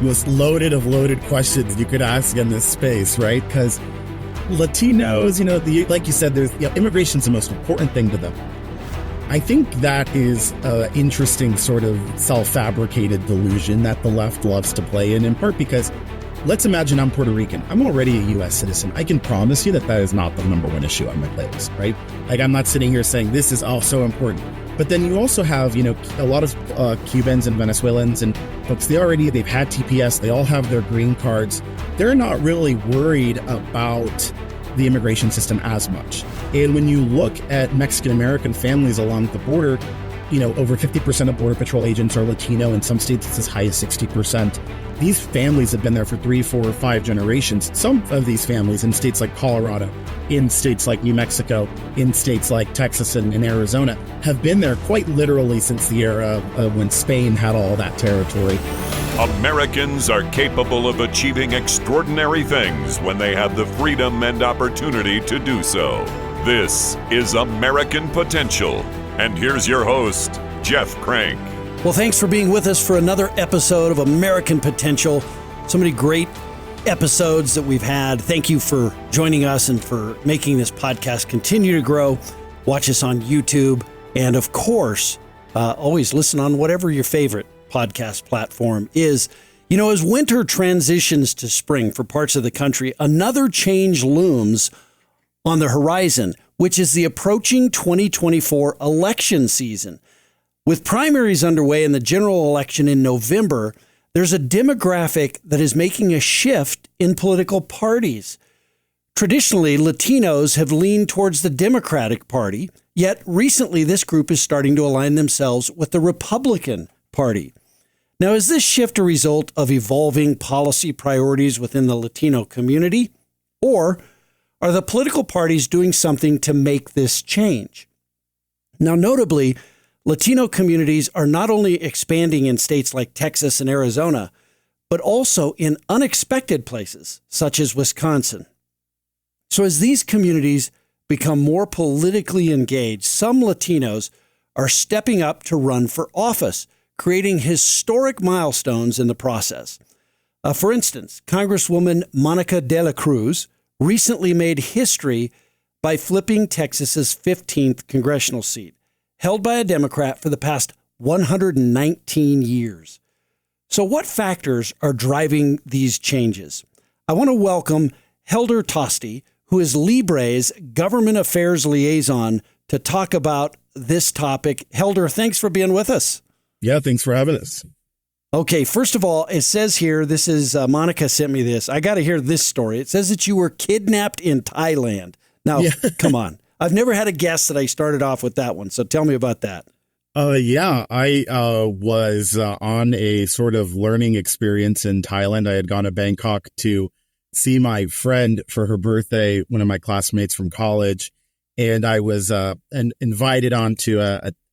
most loaded of loaded questions you could ask in this space, right? Because Latinos, like you said, there's immigration's the most important thing to them. I think that is an interesting sort of self-fabricated delusion that the left loves to play in part because let's imagine I'm Puerto Rican. I'm already a U.S. citizen. I can promise you that is not the number one issue on my playlist, right? Like, I'm not sitting here saying this is all so important. But then you also have, a lot of Cubans and Venezuelans and folks, they've had TPS. They all have their green cards. They're not really worried about the immigration system as much. And when you look at Mexican American families along the border, over 50% of Border Patrol agents are Latino. In some states, it's as high as 60%. These families have been there for 3, 4, or 5 generations. Some of these families in states like Colorado, in states like New Mexico, in states like Texas and Arizona, have been there quite literally since the era of when Spain had all that territory. Americans are capable of achieving extraordinary things when they have the freedom and opportunity to do so. This is American Potential. And here's your host, Jeff Crank. Well, thanks for being with us for another episode of American Potential. So many great episodes that we've had. Thank you for joining us and for making this podcast continue to grow. Watch us on YouTube. And of course, always listen on whatever your favorite podcast platform is. As winter transitions to spring for parts of the country, another change looms on the horizon, which is the approaching 2024 election season. With primaries underway and the general election in November, there's a demographic that is making a shift in political parties. Traditionally, Latinos have leaned towards the Democratic Party, yet recently this group is starting to align themselves with the Republican Party. Now, is this shift a result of evolving policy priorities within the Latino community, or are the political parties doing something to make this change? Now, notably, Latino communities are not only expanding in states like Texas and Arizona, but also in unexpected places such as Wisconsin. So as these communities become more politically engaged, some Latinos are stepping up to run for office, creating historic milestones in the process. For instance, Congresswoman Monica de la Cruz recently made history by flipping Texas's 15th congressional seat, held by a Democrat for the past 119 years. So what factors are driving these changes? I want to welcome Helder Toste, who is Libre's Government Affairs Liaison, to talk about this topic. Helder, thanks for being with us. Yeah, thanks for having us. Okay, first of all, it says here, this is Monica sent me this. I got to hear this story. It says that you were kidnapped in Thailand. Now, Come on. I've never had a guest that I started off with that one. So tell me about that. I was on a sort of learning experience in Thailand. I had gone to Bangkok to see my friend for her birthday, one of my classmates from college. And I was invited onto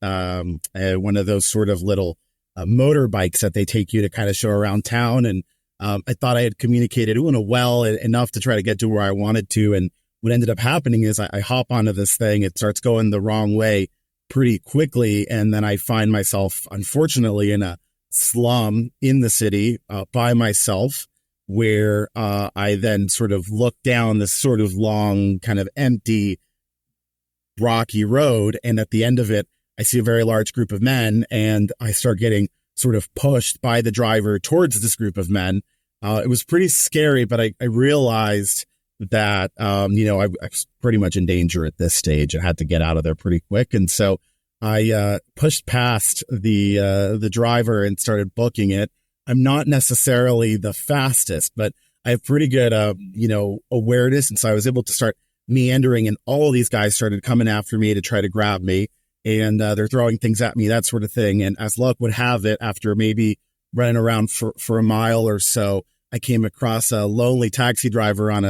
one of those sort of little motorbikes that they take you to kind of show around town. And I thought I had communicated well enough to try to get to where I wanted to. And what ended up happening is I hop onto this thing. It starts going the wrong way pretty quickly. And then I find myself, unfortunately, in a slum in the city by myself, where I then sort of look down this sort of long, kind of empty, rocky road. And at the end of it, I see a very large group of men, and I start getting sort of pushed by the driver towards this group of men. It was pretty scary, but I realized that, I was pretty much in danger at this stage. I had to get out of there pretty quick. And so I pushed past the driver and started booking it. I'm not necessarily the fastest, but I have pretty good, awareness. And so I was able to start meandering, and all of these guys started coming after me to try to grab me. And they're throwing things at me, that sort of thing. And as luck would have it, after maybe running around for a mile or so, I came across a lonely taxi driver on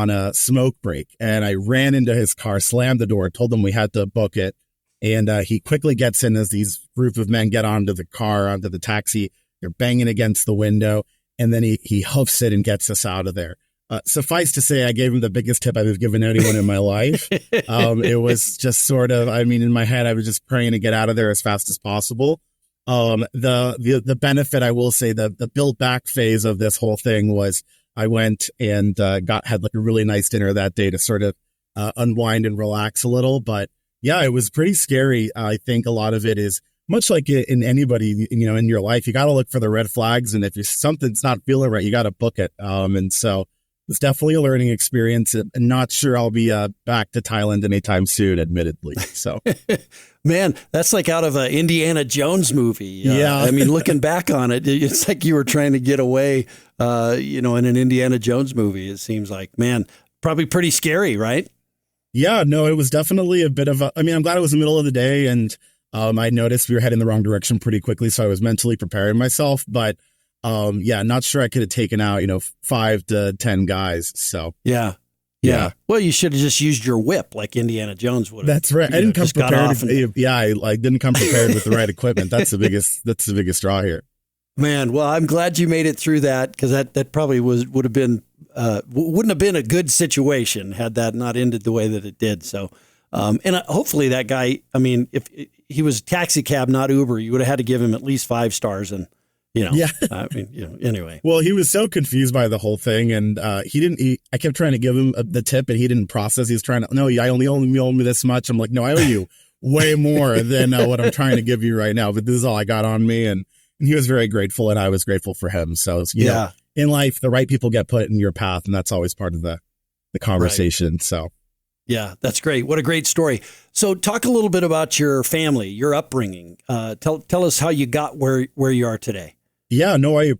a smoke break. And I ran into his car, slammed the door, told him we had to book it. And he quickly gets in as these group of men get onto the taxi. They're banging against the window. And then he hoofs it and gets us out of there. Suffice to say, I gave him the biggest tip I've given anyone in my life. It was just sort of, in my head, I was just praying to get out of there as fast as possible. The benefit, I will say, the build back phase of this whole thing was I went and had like a really nice dinner that day to sort of unwind and relax a little. But yeah, it was pretty scary. I think a lot of it is much like in anybody, in your life, you got to look for the red flags. And if something's not feeling right, you got to book it. And so it's definitely a learning experience. And not sure I'll be back to Thailand anytime soon, admittedly. So, man, that's like out of an Indiana Jones movie. Yeah. I mean, looking back on it, it's like you were trying to get away, in an Indiana Jones movie. It seems like, man, probably pretty scary, right? Yeah, no, it was definitely a bit of I'm glad it was the middle of the day, and I noticed we were heading the wrong direction pretty quickly, so I was mentally preparing myself. But not sure I could have taken out 5 to 10 guys. So yeah. Well, you should have just used your whip like Indiana Jones would have. That's right. I didn't come prepared. I didn't come prepared with the right equipment. That's the biggest draw here. Man, well, I'm glad you made it through that, because that probably wouldn't have been a good situation had that not ended the way that it did. So, and hopefully that guy, if he was taxi cab, not Uber, you would have had to give him at least 5 stars. And, anyway. Well, he was so confused by the whole thing, and I kept trying to give him the tip, and he didn't process. He's trying to, no, I only owe me this much. I'm like, no, I owe you way more than what I'm trying to give you right now. But this is all I got on me. And he was very grateful, and I was grateful for him. So, in life, the right people get put in your path, and that's always part of the conversation. Right. So, yeah, that's great. What a great story. So, talk a little bit about your family, your upbringing. Tell us how you got where you are today. Yeah, no,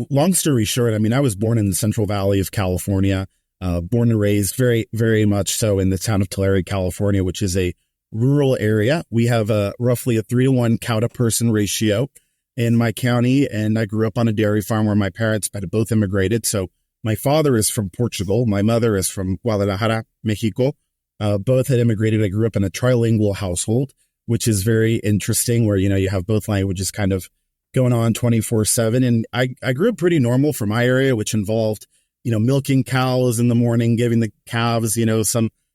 long story short, I was born in the Central Valley of California, born and raised very, very much so in the town of Tulare, California, which is a rural area. We have roughly a 3-to-1 cow to person ratio in my county, and I grew up on a dairy farm where my parents had both immigrated. So my father is from Portugal. My mother is from Guadalajara, Mexico. Both had immigrated. I grew up in a trilingual household, which is very interesting, where, you have both languages kind of going on 24/7. And I grew up pretty normal for my area, which involved, milking cows in the morning, giving the calves,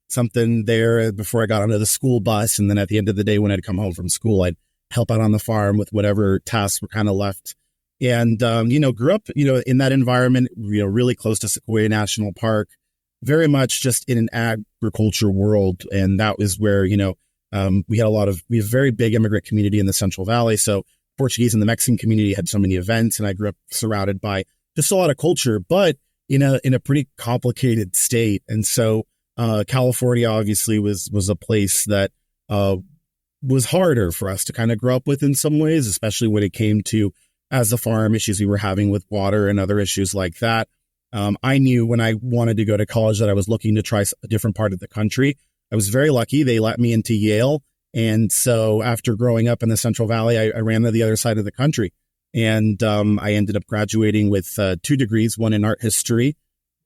something there before I got onto the school bus. And then at the end of the day, when I'd come home from school, I'd help out on the farm with whatever tasks were kind of left. And, grew up, in that environment, really close to Sequoia National Park, very much just in an agriculture world. And that was where, we have a very big immigrant community in the Central Valley. So Portuguese and the Mexican community had so many events, and I grew up surrounded by just a lot of culture, but in a pretty complicated state. And so, California obviously was a place that, was harder for us to kind of grow up with in some ways, especially when it came to, as a farm, issues we were having with water and other issues like that. I knew when I wanted to go to college that I was looking to try a different part of the country. I was very lucky. They let me into Yale. And so after growing up in the Central Valley, I ran to the other side of the country. And I ended up graduating with 2 degrees, one in art history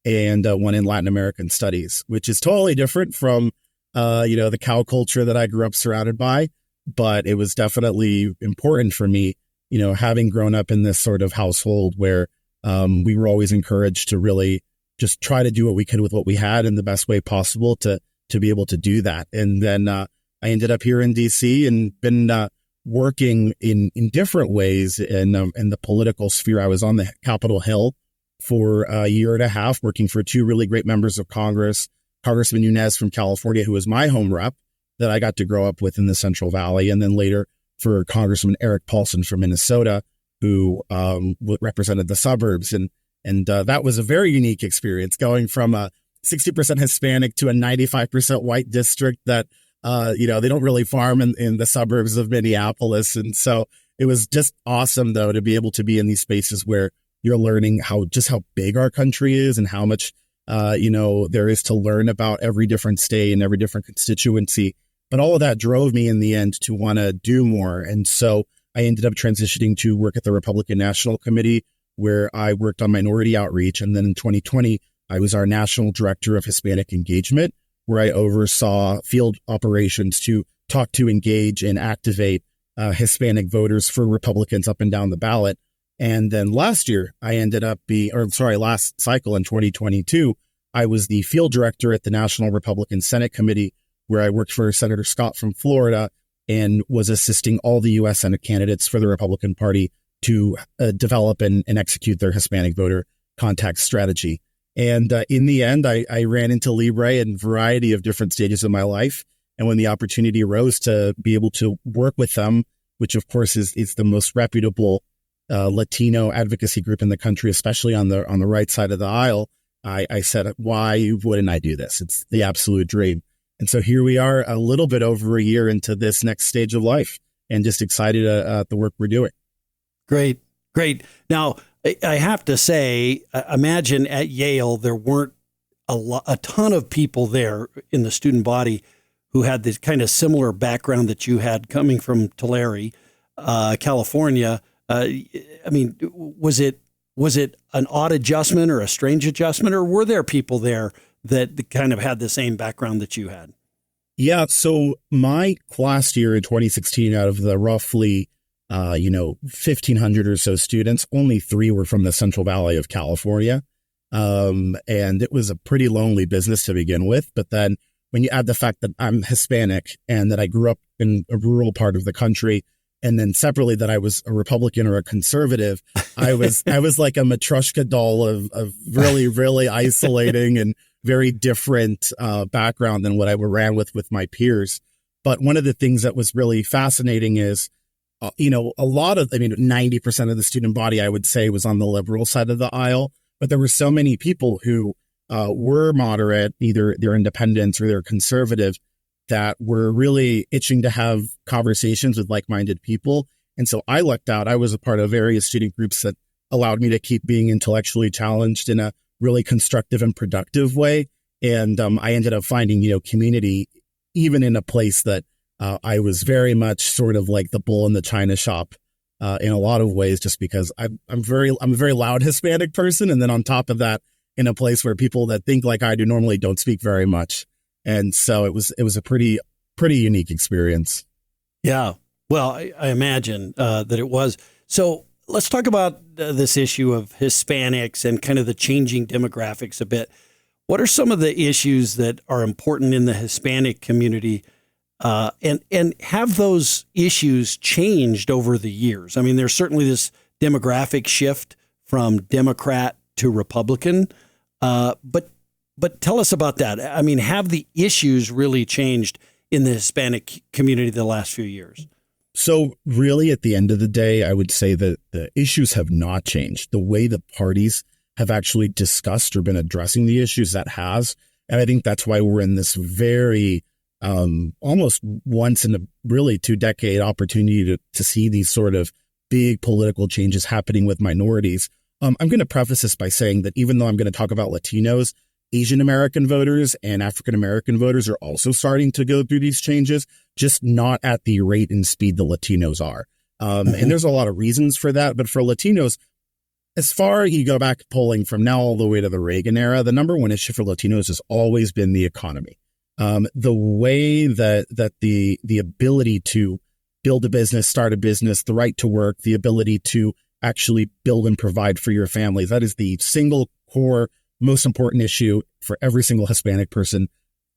and one in Latin American studies, which is totally different from the cow culture that I grew up surrounded by. But it was definitely important for me, having grown up in this sort of household where we were always encouraged to really just try to do what we could with what we had in the best way possible to be able to do that. And then I ended up here in DC and been working in different ways in the political sphere. I was on the Capitol Hill for a year and a half, working for 2 really great members of Congress, Congressman Nunes from California, who was my home rep that I got to grow up with in the Central Valley. And then later for Congressman Eric Paulson from Minnesota, who represented the suburbs. And that was a very unique experience, going from a 60% Hispanic to a 95% white district that, they don't really farm in the suburbs of Minneapolis. And so it was just awesome, though, to be able to be in these spaces where you're learning how big our country is and how much there is to learn about every different state and every different constituency. But all of that drove me in the end to want to do more. And so I ended up transitioning to work at the Republican National Committee, where I worked on minority outreach. And then in 2020, I was our national director of Hispanic engagement, where I oversaw field operations to talk to, engage, and activate Hispanic voters for Republicans up and down the ballot. And then last cycle in 2022, I was the field director at the National Republican Senate Committee, where I worked for Senator Scott from Florida and was assisting all the U.S. Senate candidates for the Republican Party to develop and execute their Hispanic voter contact strategy. And in the end, I ran into Libre in a variety of different stages of my life. And when the opportunity arose to be able to work with them, which of course is the most reputable Latino advocacy group in the country, especially on the right side of the aisle, I said, why wouldn't I do this? It's the absolute dream. And so here we are a little bit over a year into this next stage of life and just excited at the work we're doing. Great. Now, I have to say, imagine at Yale, there weren't a ton of people there in the student body who had this kind of similar background that you had coming from Tulare, California. I mean, was it an odd adjustment or a strange adjustment, or were there people there that kind of had the same background that you had? Yeah. So my class year in 2016, out of the roughly 1,500 or so students, only 3 were from the Central Valley of California. And it was a pretty lonely business to begin with. But then when you add the fact that I'm Hispanic and that I grew up in a rural part of the country, and then separately that I was a Republican or a conservative, I was like a Matryoshka doll of really, really isolating and very different background than what I ran with my peers. But one of the things that was really fascinating is, a lot of, 90% of the student body, I would say, was on the liberal side of the aisle. But there were so many people who were moderate, either they're independents or they're conservative, that were really itching to have conversations with like-minded people. And so I lucked out. I was a part of various student groups that allowed me to keep being intellectually challenged in a really constructive and productive way. And I ended up finding, community even in a place that I was very much sort of like the bull in the china shop in a lot of ways, just because I'm a very loud Hispanic person. And then on top of that, in a place where people that think like I do normally don't speak very much. And so it was a pretty unique experience. Yeah. Well, I imagine that it was. So let's talk about this issue of Hispanics and kind of the changing demographics a bit. What are some of the issues that are important in the Hispanic community? And have those issues changed over the years? I mean, there's certainly this demographic shift from Democrat to Republican, but tell us about that. I mean, have the issues really changed in the Hispanic community the last few years? So really, at the end of the day, I would say that the issues have not changed. The way the parties have actually discussed or been addressing the issues, that has. And I think that's why we're in this very almost once in a really 2-decade opportunity to see these sort of big political changes happening with minorities. I'm going to preface this by saying that even though I'm going to talk about Latinos, Asian American voters and African American voters are also starting to go through these changes, just not at the rate and speed the Latinos are. And there's a lot of reasons for that. But for Latinos, as far as you go back polling from now all the way to the Reagan era, the number one issue for Latinos has always been the economy. The way that the ability to build a business, start a business, the right to work, the ability to actually build and provide for your family, that is the single core most important issue for every single Hispanic person.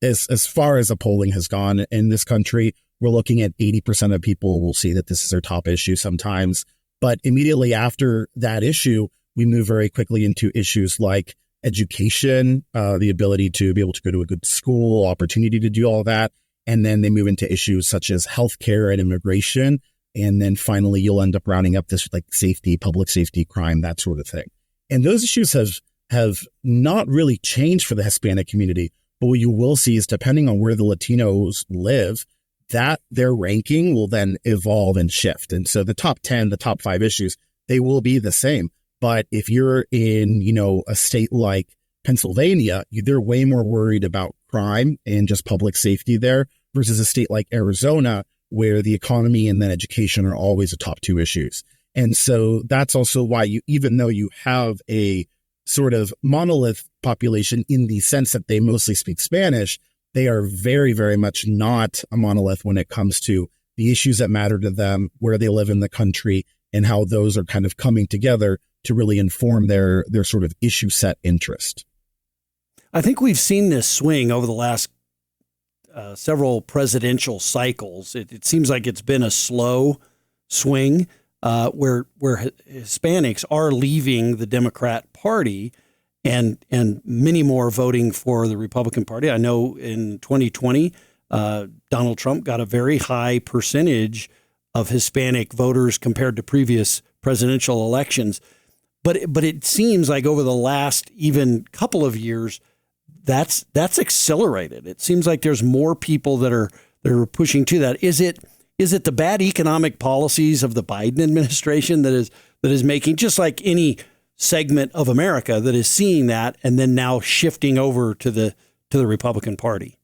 As far as the polling has gone in this country, we're looking at 80% of people will see that this is their top issue sometimes. But immediately after that issue, we move very quickly into issues like education, the ability to be able to go to a good school, opportunity to do all that. And then they move into issues such as healthcare and immigration. And then finally, you'll end up rounding up this like safety, public safety, crime, that sort of thing. And those issues have not really changed for the Hispanic community. But what you will see is, depending on where the Latinos live, that their ranking will then evolve and shift. And so the top 10, the top 5 issues, they will be the same. But if you're in, a state like Pennsylvania, they're way more worried about crime and just public safety there versus a state like Arizona, where the economy and then education are always the top 2 issues. And so that's also why even though you have a sort of monolith population in the sense that they mostly speak Spanish, they are very, very much not a monolith when it comes to the issues that matter to them, where they live in the country, and how those are kind of coming together to really inform their sort of issue set interest. I think we've seen this swing over the last several presidential cycles. It seems like it's been a slow swing where Hispanics are leaving the Democrat Party and many more voting for the Republican Party. I know in 2020, Donald Trump got a very high percentage of Hispanic voters compared to previous presidential elections. But it seems like over the last even couple of years, that's accelerated. It seems like there's more people that are pushing to that. Is it the bad economic policies of the Biden administration that is making, just like any segment of America that is seeing that and then now shifting over to the Republican Party?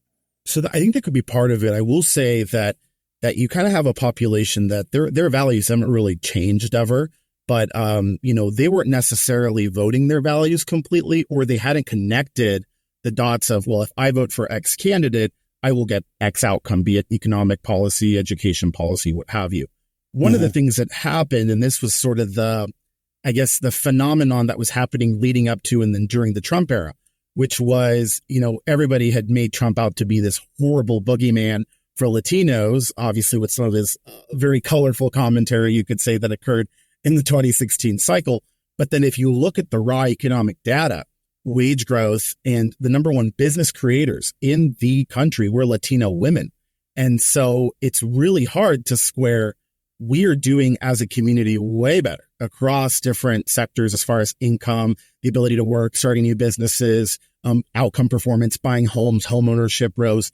So I think that could be part of it. I will say that you kind of have a population that their values haven't really changed ever, but they weren't necessarily voting their values completely, or they hadn't connected the dots of, well, if I vote for X candidate, I will get X outcome, be it economic policy, education policy, what have you. One of the things that happened, and this was sort of the phenomenon that was happening leading up to and then during the Trump era, which was, everybody had made Trump out to be this horrible boogeyman for Latinos, obviously with some of his very colorful commentary, you could say, that occurred in the 2016 cycle. But then if you look at the raw economic data, wage growth and the number one business creators in the country were Latino women. And so it's really hard to square. We are doing as a community way better across different sectors as far as income, the ability to work, starting new businesses, outcome performance, buying homes, home ownership rose,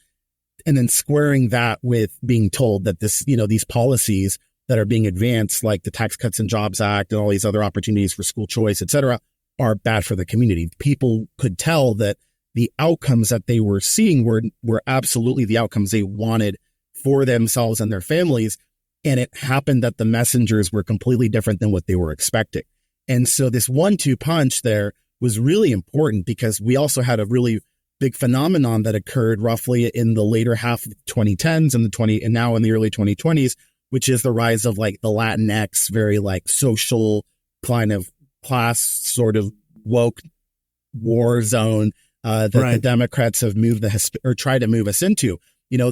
and then squaring that with being told that these policies that are being advanced, like the Tax Cuts and Jobs Act and all these other opportunities for school choice, et cetera, are bad for the community. People could tell that the outcomes that they were seeing were absolutely the outcomes they wanted for themselves and their families. And it happened that the messengers were completely different than what they were expecting. And so this 1-2 punch there was really important, because we also had a really big phenomenon that occurred roughly in the later half of the 2010s and now in the early 2020s, which is the rise of like the Latinx, very like social kind of class sort of woke war zone that the Democrats have tried to move us into.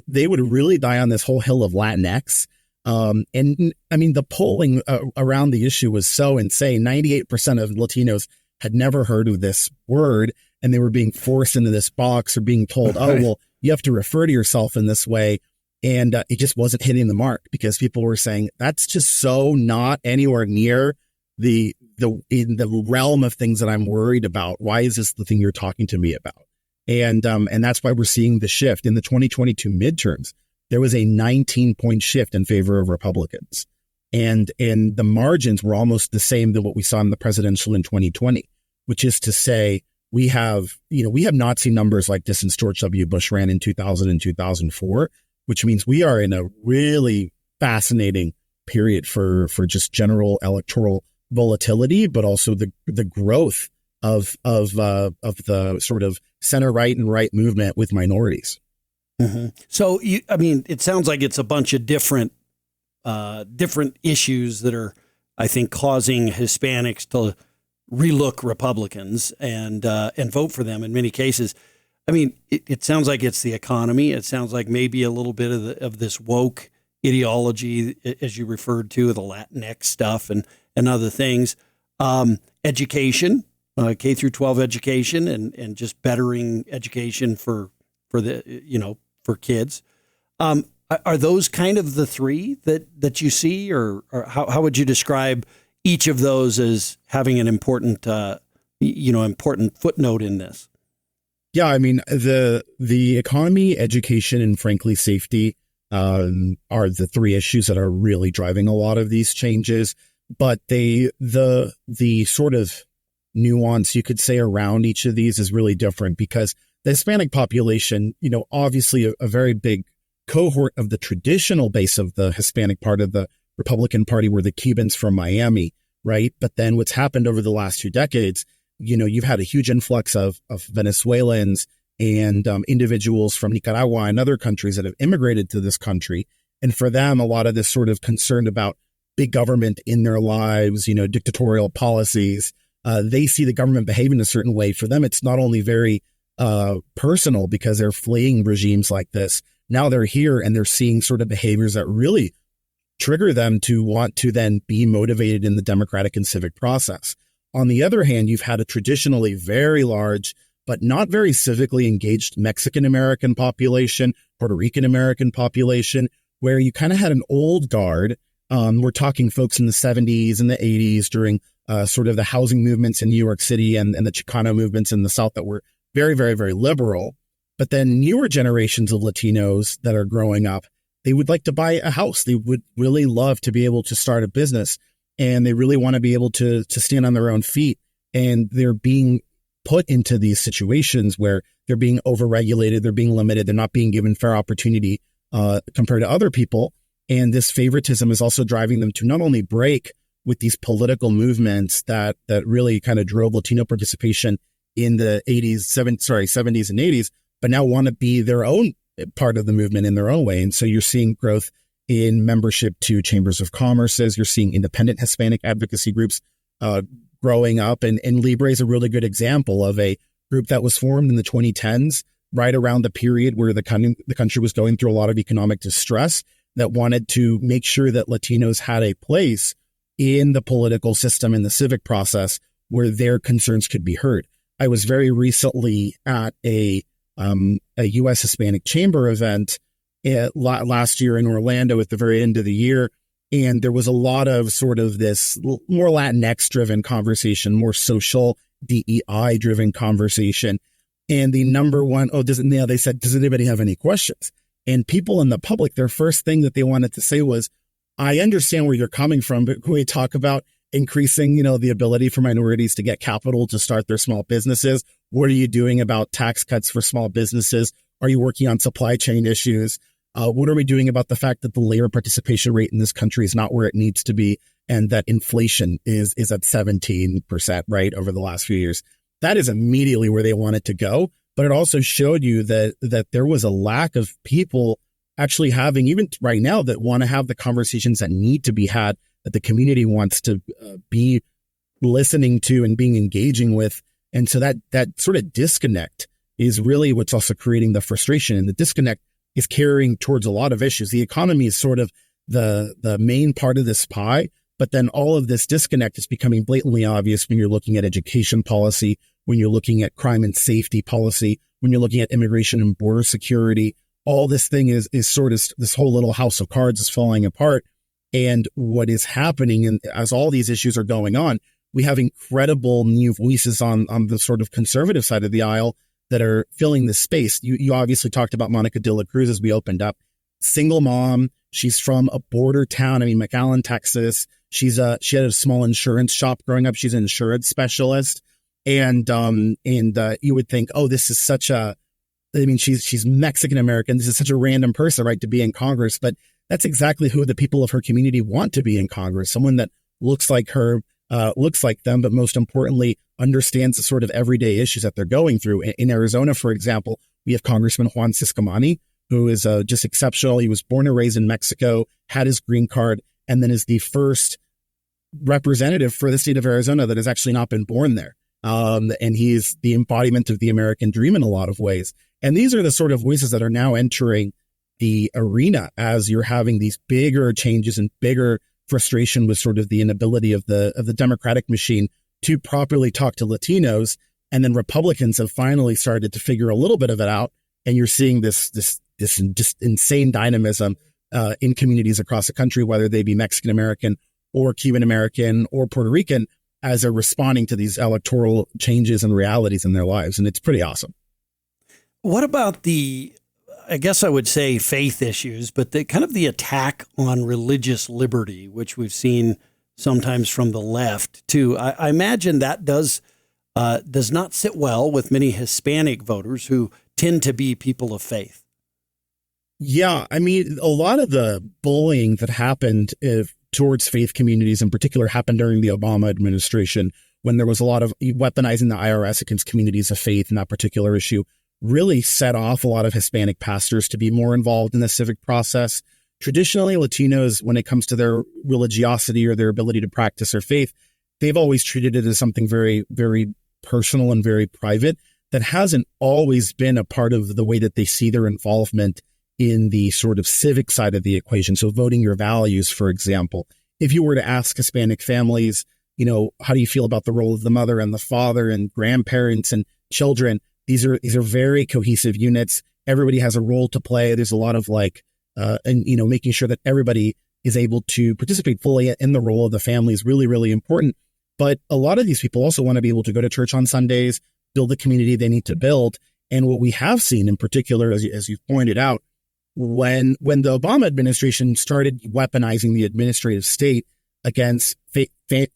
They would really die on this whole hill of Latinx. And I mean, the polling around the issue was so insane. 98% of Latinos had never heard of this word, and they were being forced into this box or being told, oh, well, you have to refer to yourself in this way. And it just wasn't hitting the mark, because people were saying that's just so not anywhere near in the realm of things that I'm worried about. Why is this the thing you're talking to me about? And that's why we're seeing the shift in the 2022 midterms. There was a 19-point shift in favor of Republicans, and the margins were almost the same than what we saw in the presidential in 2020, which is to say we have not seen numbers like this since George W. Bush ran in 2000 and 2004, which means we are in a really fascinating period for just general electoral volatility, but also the growth of the sort of center right and right movement with minorities. Mm-hmm. So, it sounds like it's a bunch of different issues that are, I think, causing Hispanics to relook Republicans and vote for them in many cases. I mean, it sounds like it's the economy. It sounds like maybe a little bit of this woke ideology, as you referred to, the Latinx stuff and other things. Education, K through 12 education, and just bettering education for kids. Are those kind of the three that you see, or how would you describe each of those as having an important footnote in this? Yeah, I mean, the economy, education, and frankly, safety are the three issues that are really driving a lot of these changes. But the sort of nuance, you could say, around each of these is really different, because the Hispanic population, obviously a very big cohort of the traditional base of the Hispanic part of the Republican Party were the Cubans from Miami, right? But then what's happened over the last 2 decades, you've had a huge influx of Venezuelans and individuals from Nicaragua and other countries that have immigrated to this country. And for them, a lot of this sort of concern about big government in their lives, dictatorial policies, they see the government behaving a certain way. For them, it's not only very personal because they're fleeing regimes like this, now they're here and they're seeing sort of behaviors that really trigger them to want to then be motivated in the democratic and civic process. On the other hand, you've had a traditionally very large, but not very civically engaged Mexican American population, Puerto Rican American population, where you kind of had an old guard. We're talking folks in the 70s and the 80s during sort of the housing movements in New York City and the Chicano movements in the South that were very, very, very liberal. But then newer generations of Latinos that are growing up, they would like to buy a house. They would really love to be able to start a business, and they really want to be able to stand on their own feet. And they're being put into these situations where they're being overregulated, they're being limited, they're not being given fair opportunity compared to other people. And this favoritism is also driving them to not only break with these political movements that really kind of drove Latino participation in the 70s and 80s, but now want to be their own part of the movement in their own way. And so you're seeing growth in membership to chambers of commerces. You're seeing independent Hispanic advocacy groups growing up. And Libre is a really good example of a group that was formed in the 2010s, right around the period where the country was going through a lot of economic distress, that wanted to make sure that Latinos had a place in the political system, in the civic process, where their concerns could be heard. I was very recently at a U.S. Hispanic Chamber event last year in Orlando at the very end of the year. And there was a lot of sort of this more Latinx driven conversation, more social DEI driven conversation. And the number one, they said, does anybody have any questions? And people in the public, their first thing that they wanted to say was, I understand where you're coming from, but can we talk about increasing, the ability for minorities to get capital to start their small businesses? What are you doing about tax cuts for small businesses? Are you working on supply chain issues? What are we doing about the fact that the labor participation rate in this country is not where it needs to be, and that inflation is at 17%, right, over the last few years? That is immediately where they wanted to go. But it also showed you that there was a lack of people actually having, even right now, that want to have the conversations that need to be had, that the community wants to be listening to and being engaging with. And so that sort of disconnect is really what's also creating the frustration. And the disconnect is carrying towards a lot of issues. The economy is sort of the main part of this pie, but then all of this disconnect is becoming blatantly obvious when you're looking at education policy, when you're looking at crime and safety policy, when you're looking at immigration and border security. All this thing is sort of, this whole little house of cards is falling apart. And what is happening, and as all these issues are going on, we have incredible new voices on the sort of conservative side of the aisle that are filling this space. You obviously talked about Monica de la Cruz as we opened up. Single mom. She's from a border town. McAllen, Texas. She had a small insurance shop growing up. She's an insurance specialist. And you would think, oh, this is she's Mexican American. This is such a random person, right, to be in Congress. But that's exactly who the people of her community want to be in Congress. Someone that looks like her, looks like them, but most importantly, understands the sort of everyday issues that they're going through. In Arizona, for example, we have Congressman Juan Ciscomani, who is just exceptional. He was born and raised in Mexico, had his green card, and then is the first representative for the state of Arizona that has actually not been born there. And he's the embodiment of the American dream in a lot of ways. And these are the sort of voices that are now entering the arena as you're having these bigger changes and bigger frustration with sort of the inability of the Democratic machine to properly talk to Latinos. And then Republicans have finally started to figure a little bit of it out. And you're seeing this just insane dynamism in communities across the country, whether they be Mexican American or Cuban American or Puerto Rican, as they're responding to these electoral changes and realities in their lives. And it's pretty awesome. What about I guess I would say faith issues, but the kind of the attack on religious liberty, which we've seen sometimes from the left too. I imagine that does not sit well with many Hispanic voters who tend to be people of faith. Yeah, a lot of the bullying that happened towards faith communities in particular happened during the Obama administration, when there was a lot of weaponizing the IRS against communities of faith, and that particular issue really set off a lot of Hispanic pastors to be more involved in the civic process. Traditionally, Latinos, when it comes to their religiosity or their ability to practice their faith, they've always treated it as something very, very personal and very private that hasn't always been a part of the way that they see their involvement in the sort of civic side of the equation. So voting your values, for example, if you were to ask Hispanic families, how do you feel about the role of the mother and the father and grandparents and children? These are very cohesive units. Everybody has a role to play. There's a lot of making sure that everybody is able to participate fully in the role of the family is really, really important. But a lot of these people also want to be able to go to church on Sundays, build the community they need to build. And what we have seen in particular, as you pointed out, when the Obama administration started weaponizing the administrative state against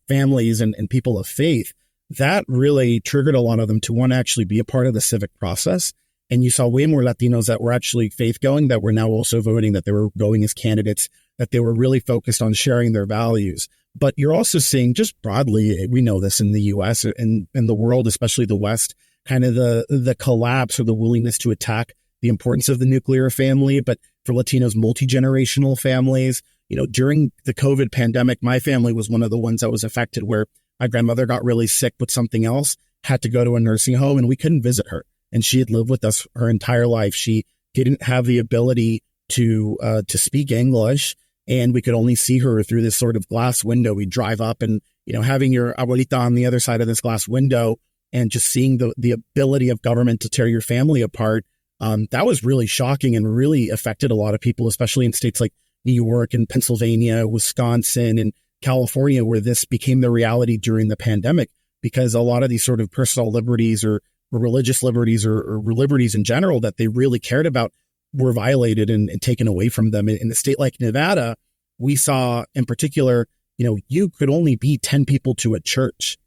families and people of faith, that really triggered a lot of them to want to actually be a part of the civic process. And you saw way more Latinos that were actually faith-going, that were now also voting, that they were going as candidates, that they were really focused on sharing their values. But you're also seeing, just broadly, we know this in the U.S. and in the world, especially the West, kind of the collapse or the willingness to attack the importance of the nuclear family. But for Latinos, multi-generational families, during the COVID pandemic, my family was one of the ones that was affected, where my grandmother got really sick with something else, had to go to a nursing home, and we couldn't visit her. And she had lived with us her entire life. She didn't have the ability to speak English, and we could only see her through this sort of glass window. We'd drive up and, having your abuelita on the other side of this glass window and just seeing the ability of government to tear your family apart. That was really shocking and really affected a lot of people, especially in states like New York and Pennsylvania, Wisconsin and California, where this became the reality during the pandemic, because a lot of these sort of personal liberties or religious liberties or liberties in general that they really cared about were violated and taken away from them. In a state like Nevada, we saw in particular, you could only be 10 people to a church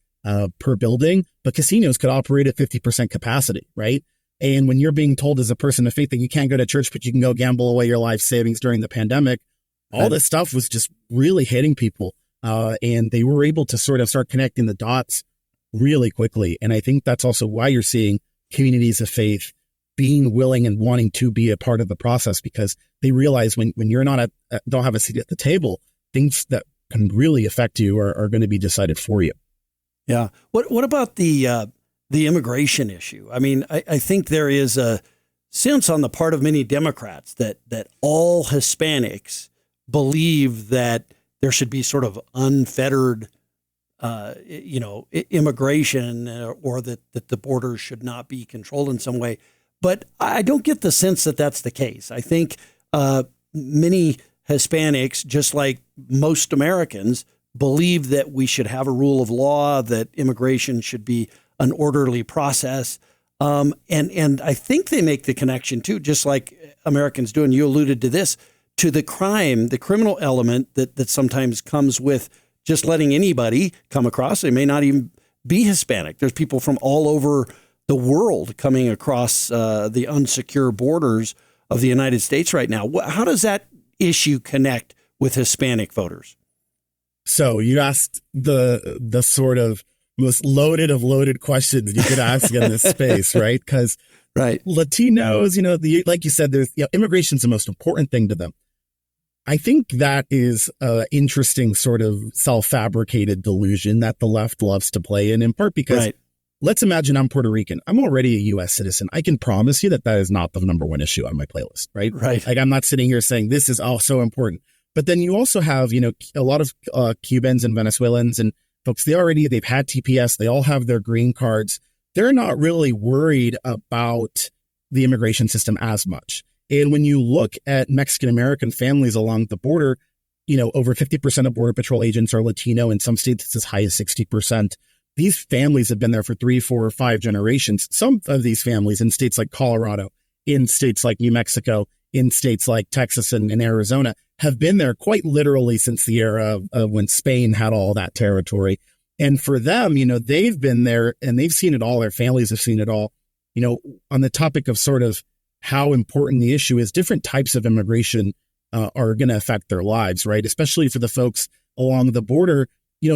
per building, but casinos could operate at 50% capacity, right? And when you're being told as a person of faith that you can't go to church, but you can go gamble away your life savings during the pandemic, all this stuff was just really hitting people. And they were able to sort of start connecting the dots really quickly. And I think that's also why you're seeing communities of faith being willing and wanting to be a part of the process, because they realize when you're not don't have a seat at the table, things that can really affect you are going to be decided for you. Yeah. What about the immigration issue? I mean, I think there is a sense on the part of many Democrats that all Hispanics believe that there should be sort of unfettered immigration, or that the borders should not be controlled in some way. But I don't get the sense that that's the case. I think many Hispanics, just like most Americans, believe that we should have a rule of law, that immigration should be an orderly process. And I think they make the connection, too, just like Americans do, and you alluded to this, to the criminal element that sometimes comes with just letting anybody come across. They may not even be Hispanic. There's people from all over the world coming across the unsecure borders of the United States right now. How does that issue connect with Hispanic voters? So you asked the sort of most loaded of loaded questions you could ask in this space, right? Because Latinos, like you said, there's immigration is the most important thing to them. I think that is an interesting sort of self-fabricated delusion that the left loves to play in part because let's imagine I'm Puerto Rican. I'm already a U.S. citizen. I can promise you that is not the number one issue on my playlist, right? Right. Like I'm not sitting here saying this is all so important. But then you also have, a lot of Cubans and Venezuelans and folks, they've had TPS. They all have their green cards. They're not really worried about the immigration system as much. And when you look at Mexican American families along the border, over 50% of Border Patrol agents are Latino. In some states, it's as high as 60%. These families have been there for 3, 4, or 5 generations. Some of these families in states like Colorado, in states like New Mexico, in states like Texas and Arizona have been there quite literally since the era of when Spain had all that territory. And for them, they've been there and they've seen it all. Their families have seen it all. On the topic of sort of how important the issue is, different types of immigration are going to affect their lives, right? Especially for the folks along the border.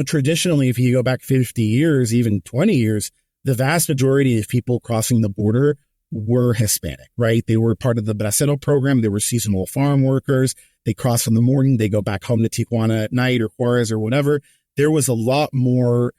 Traditionally, if you go back 50 years, even 20 years, the vast majority of people crossing the border were Hispanic, right? They were part of the Bracero program. They were seasonal farm workers. They cross in the morning. They go back home to Tijuana at night or Juarez or whatever. There was a lot more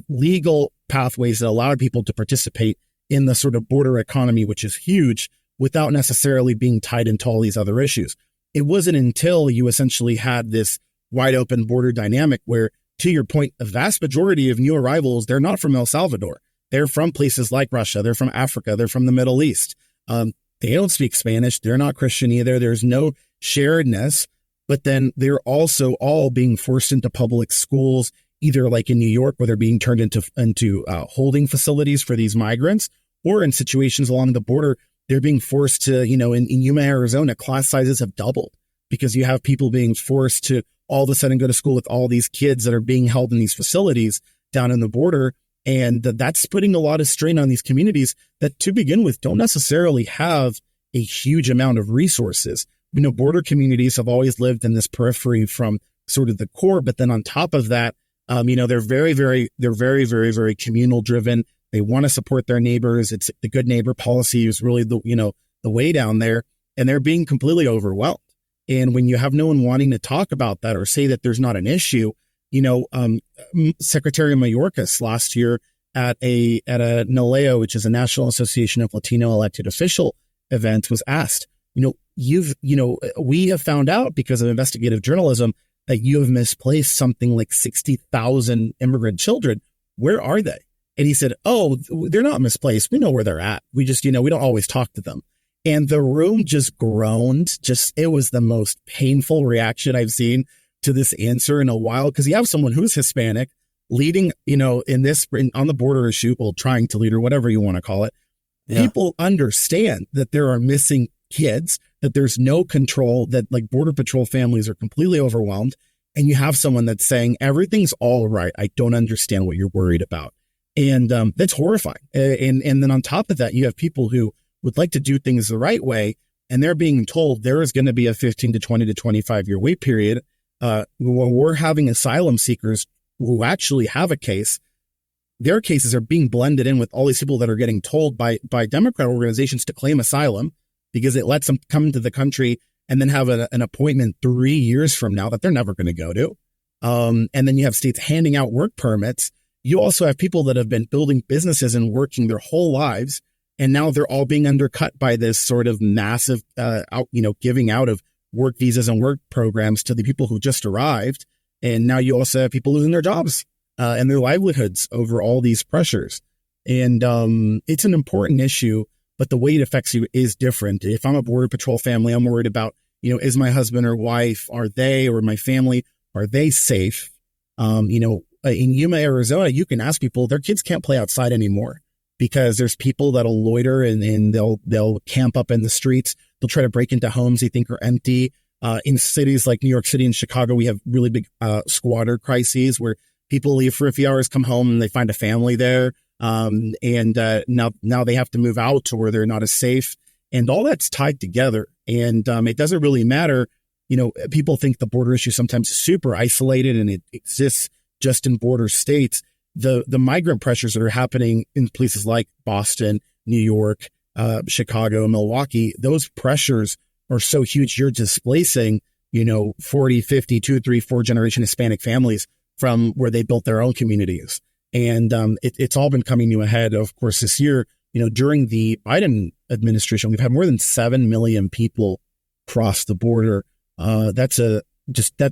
legal pathways that allowed people to participate in the sort of border economy, which is huge. without necessarily being tied into all these other issues. It wasn't until you essentially had this wide open border dynamic where, to your point, a vast majority of new arrivals, they're not from El Salvador. They're from places like Russia. They're from Africa. They're from the Middle East. They don't speak Spanish. They're not Christian either. There's no sharedness. But then they're also all being forced into public schools, either like in New York, where they're being turned into holding facilities for these migrants, or in situations along the border, they're being forced to, in Yuma, Arizona, class sizes have doubled because you have people being forced to all of a sudden go to school with all these kids that are being held in these facilities down in the border. And that's putting a lot of strain on these communities that, to begin with, don't necessarily have a huge amount of resources. Border communities have always lived in this periphery from sort of the core. But then on top of that, they're very, very, very communal driven. They want to support their neighbors. It's the good neighbor policy is really the way down there, and they're being completely overwhelmed. And when you have no one wanting to talk about that or say that there's not an issue, Secretary Mayorkas last year at a NALEO, which is a National Association of Latino Elected Official event, was asked, we have found out because of investigative journalism that you have misplaced something like 60,000 immigrant children. Where are they? And he said, oh, they're not misplaced. We know where they're at. We just, we don't always talk to them. And the room just groaned. It was the most painful reaction I've seen to this answer in a while, because you have someone who's Hispanic leading, on the border issue, well, trying to lead, or whatever you want to call it. Yeah. People understand that there are missing kids, that there's no control, that like Border Patrol families are completely overwhelmed. And you have someone that's saying everything's all right. I don't understand what you're worried about. And that's horrifying. And then on top of that, you have people who would like to do things the right way, and they're being told there is going to be a 15 to 20 to 25 year wait period. When we're having asylum seekers who actually have a case, their cases are being blended in with all these people that are getting told by Democrat organizations to claim asylum because it lets them come into the country and then have an appointment 3 years from now that they're never going to go to. And then you have states handing out work permits. You also have people that have been building businesses and working their whole lives, and now they're all being undercut by this sort of massive, giving out of work visas and work programs to the people who just arrived. And now you also have people losing their jobs and their livelihoods over all these pressures. And it's an important issue, but the way it affects you is different. If I'm a Border Patrol family, I'm worried about, is my husband or wife, are they, or my family, are they safe? In Yuma, Arizona, you can ask people, their kids can't play outside anymore because there's people that'll loiter and they'll camp up in the streets. They'll try to break into homes they think are empty. In cities like New York City and Chicago, we have really big squatter crises where people leave for a few hours, come home, and they find a family there. And now they have to move out to where they're not as safe. And all that's tied together. And it doesn't really matter. People think the border issue sometimes is super isolated and it exists just in border states. The migrant pressures that are happening in places like Boston, New York, Chicago, Milwaukee, those pressures are so huge. You're displacing, 40, 50, 2, 3, 4 generation Hispanic families from where they built their own communities. And it's all been coming to a head, of course, this year. During the Biden administration, we've had more than 7 million people cross the border. That's an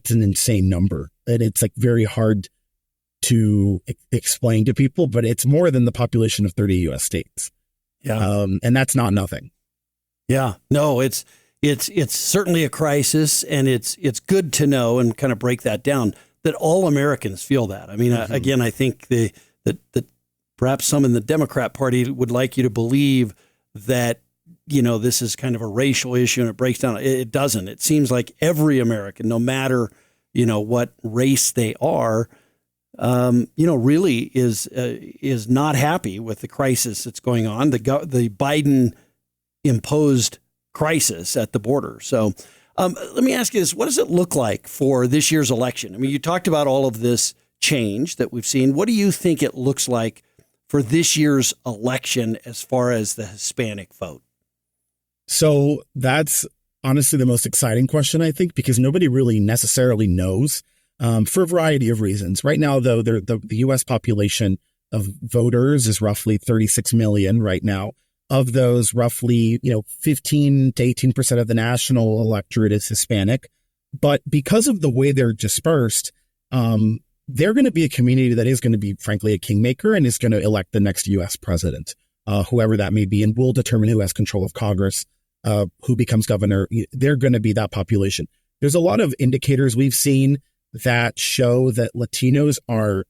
insane number. And it's like very hard to explain to people, but it's more than the population of 30 U.S. states. Yeah. And that's not nothing. Yeah, no, it's certainly a crisis, and it's good to know and kind of break that down that all Americans feel that. I mean, again, I think that perhaps some in the Democrat Party would like you to believe that, this is kind of a racial issue and it breaks down. It doesn't. It seems like every American, no matter, what race they are, really is not happy with the crisis that's going on, the Biden imposed crisis at the border. So let me ask you this. What does it look like for this year's election? I mean, you talked about all of this change that we've seen. What do you think it looks like for this year's election as far as the Hispanic vote? So that's honestly the most exciting question, I think, because nobody really necessarily knows for a variety of reasons. Right now, though, the U.S. population of voters is roughly 36 million right now. Of those, roughly, 15 to 18% of the national electorate is Hispanic. But because of the way they're dispersed, they're going to be a community that is going to be, frankly, a kingmaker and is going to elect the next U.S. president, whoever that may be, and will determine who has control of Congress, who becomes governor. They're going to be that population. There's a lot of indicators we've seen that show that Latinos are,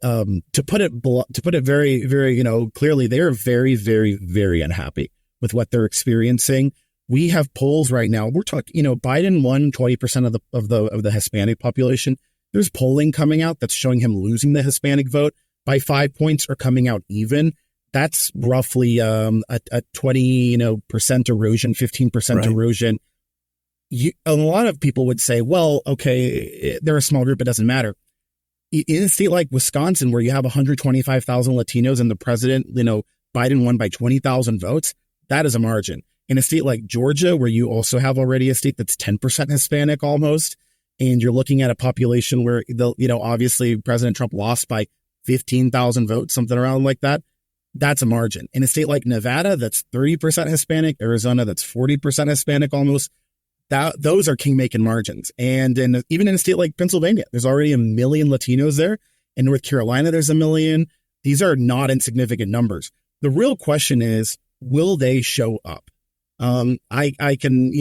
to put it very, very, clearly, they are very, very, very unhappy with what they're experiencing. We have polls right now. We're talking, Biden won 20% of the Hispanic population. There's polling coming out that's showing him losing the Hispanic vote by 5 points or coming out even. That's roughly a 20% erosion, 15% erosion. A lot of people would say, well, okay, they're a small group, it doesn't matter. In a state like Wisconsin, where you have 125,000 Latinos and the president, Biden won by 20,000 votes, that is a margin. In a state like Georgia, where you also have already a state that's 10% Hispanic almost, and you're looking at a population where, obviously President Trump lost by 15,000 votes, something around like that, that's a margin. In a state like Nevada, that's 30% Hispanic, Arizona, that's 40% Hispanic almost, those are king-making margins. And even in a state like Pennsylvania, there's already 1 million Latinos there. In North Carolina, there's 1 million. These are not insignificant numbers. The real question is, will they show up? I can,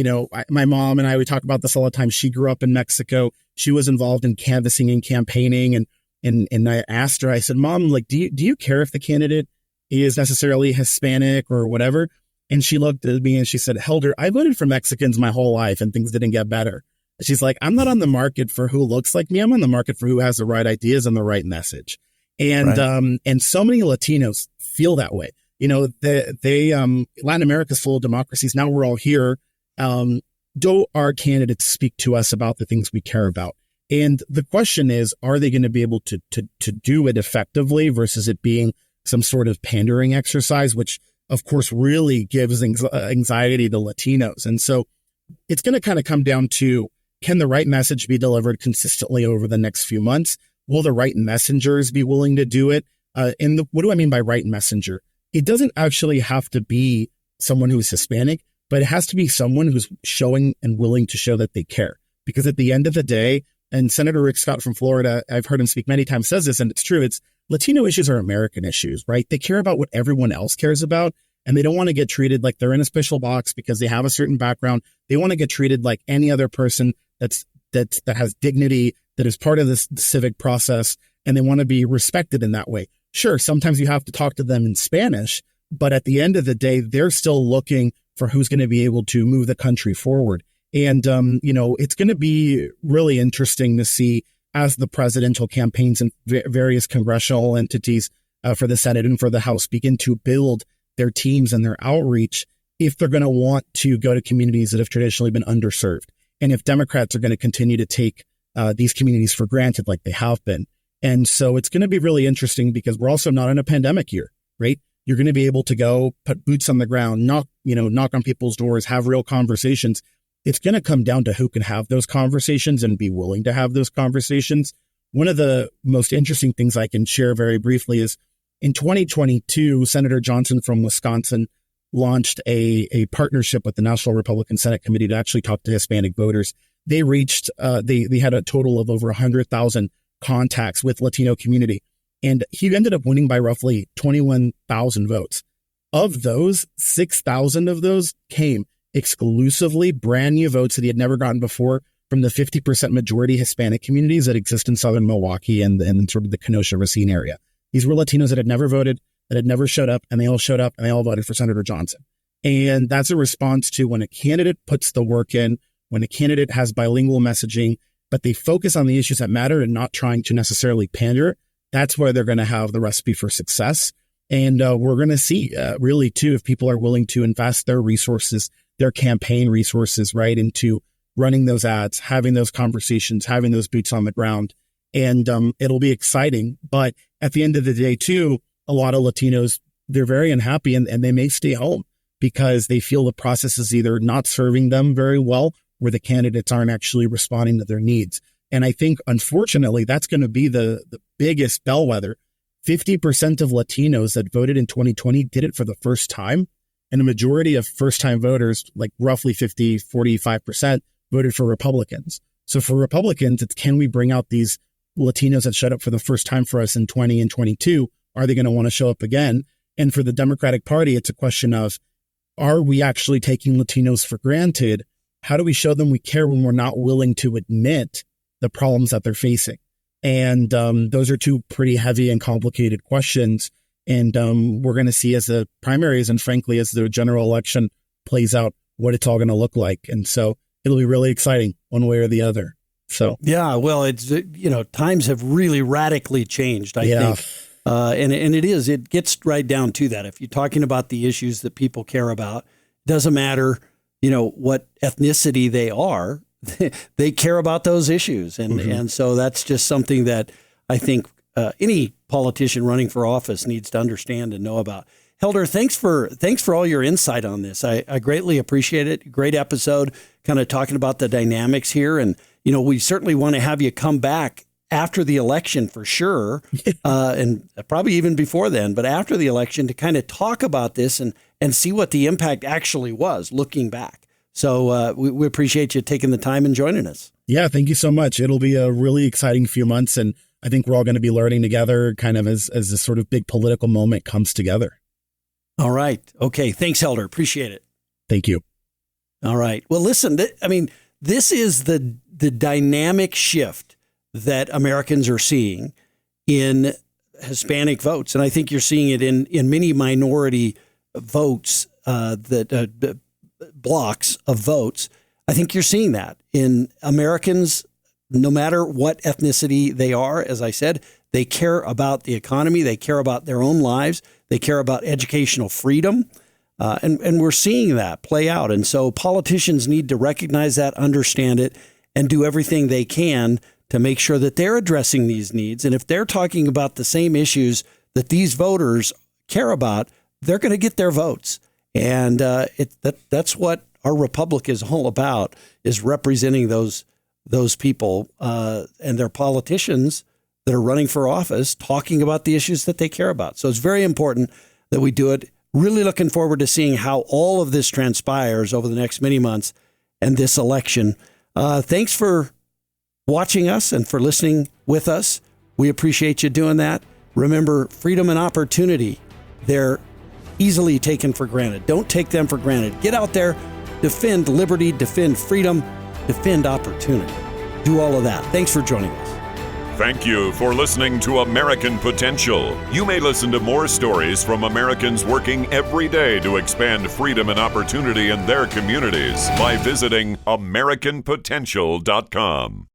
my mom and I, we talk about this all the time. She grew up in Mexico. She was involved in canvassing and campaigning. And I asked her, I said, Mom, do you care if the candidate is necessarily Hispanic or whatever? And she looked at me and she said, Helder, I voted for Mexicans my whole life and things didn't get better. She's like, I'm not on the market for who looks like me. I'm on the market for who has the right ideas and the right message. And, and so many Latinos feel that way. Latin America is full of democracies. Now we're all here. Do our candidates speak to us about the things we care about? And the question is, are they going to be able to do it effectively versus it being some sort of pandering exercise, which of course really gives anxiety to Latinos. And so it's going to kind of come down to, can the right message be delivered consistently over the next few months? Will the right messengers be willing to do it? What do I mean by right messenger? It doesn't actually have to be someone who's Hispanic, but it has to be someone who's showing and willing to show that they care. Because at the end of the day, and Senator Rick Scott from Florida, I've heard him speak many times, says this, and it's true. It's Latino issues are American issues, right? They care about what everyone else cares about, and they don't want to get treated like they're in a special box because they have a certain background. They want to get treated like any other person that has dignity, that is part of this civic process, and they want to be respected in that way. Sure, sometimes you have to talk to them in Spanish, but at the end of the day, they're still looking for who's going to be able to move the country forward. And, it's going to be really interesting to see as the presidential campaigns and various congressional entities for the Senate and for the House begin to build their teams and their outreach, if they're going to want to go to communities that have traditionally been underserved. And if Democrats are going to continue to take these communities for granted like they have been. And so it's going to be really interesting because we're also not in a pandemic year, right? You're going to be able to go put boots on the ground, knock on people's doors, have real conversations. It's going to come down to who can have those conversations and be willing to have those conversations. One of the most interesting things I can share very briefly is in 2022, Senator Johnson from Wisconsin launched a partnership with the National Republican Senate Committee to actually talk to Hispanic voters. They reached, they had a total of over 100,000 contacts with Latino community. And he ended up winning by roughly 21,000 votes. Of those, 6,000 of those came exclusively brand new votes that he had never gotten before from the 50% majority Hispanic communities that exist in southern Milwaukee and sort of the Kenosha-Racine area. These were Latinos that had never voted, that had never showed up, and they all showed up and they all voted for Senator Johnson. And that's a response to when a candidate puts the work in, when a candidate has bilingual messaging, but they focus on the issues that matter and not trying to necessarily pander. That's where they're going to have the recipe for success. And we're going to see really, too, if people are willing to invest their resources, their campaign resources, right, into running those ads, having those conversations, having those boots on the ground. And it'll be exciting. But at the end of the day, too, a lot of Latinos, they're very unhappy and they may stay home because they feel the process is either not serving them very well or the candidates aren't actually responding to their needs. And I think, unfortunately, that's going to be the biggest bellwether 50% of Latinos that voted in 2020 did it for the first time. And a majority of first-time voters, like roughly 45%, voted for Republicans. So for Republicans, it's can we bring out these Latinos that showed up for the first time for us in 20 and 22? Are they going to want to show up again? And for the Democratic Party, it's a question of, are we actually taking Latinos for granted? How do we show them we care when we're not willing to admit the problems that they're facing? And those are two pretty heavy and complicated questions. And we're going to see as the primaries and frankly, as the general election plays out, what it's all going to look like. And so it'll be really exciting one way or the other. So, yeah, well, it's, times have really radically changed, I think. And it gets right down to that. If you're talking about the issues that people care about, it doesn't matter, what ethnicity they are, they care about those issues. And so that's just something that I think any politician running for office needs to understand and know about. Helder, thanks for all your insight on this. I greatly appreciate it. Great episode, kind of talking about the dynamics here. And, we certainly want to have you come back after the election for sure, and probably even before then, but after the election to kind of talk about this and see what the impact actually was looking back. So we appreciate you taking the time and joining us. Yeah, thank you so much. It'll be a really exciting few months, and I think we're all going to be learning together kind of as this sort of big political moment comes together. All right. Okay. Thanks, Helder. Appreciate it. Thank you. All right. Well, listen, this is the dynamic shift that Americans are seeing in Hispanic votes. And I think you're seeing it in many minority votes, blocks of votes. I think you're seeing that in Americans, no matter what ethnicity they are. As I said, they care about the economy. They care about their own lives. They care about educational freedom. And we're seeing that play out. And so politicians need to recognize that, understand it, and do everything they can to make sure that they're addressing these needs. And if they're talking about the same issues that these voters care about, they're going to get their votes. And that's what our republic is all about, is representing those people and their politicians that are running for office, talking about the issues that they care about. So it's very important that we do it. Really looking forward to seeing how all of this transpires over the next many months and this election. Thanks for watching us and for listening with us. We appreciate you doing that. Remember, freedom and opportunity, they're easily taken for granted. Don't take them for granted. Get out there, defend liberty, defend freedom, defend opportunity. Do all of that. Thanks for joining us. Thank you for listening to American Potential. You may listen to more stories from Americans working every day to expand freedom and opportunity in their communities by visiting AmericanPotential.com.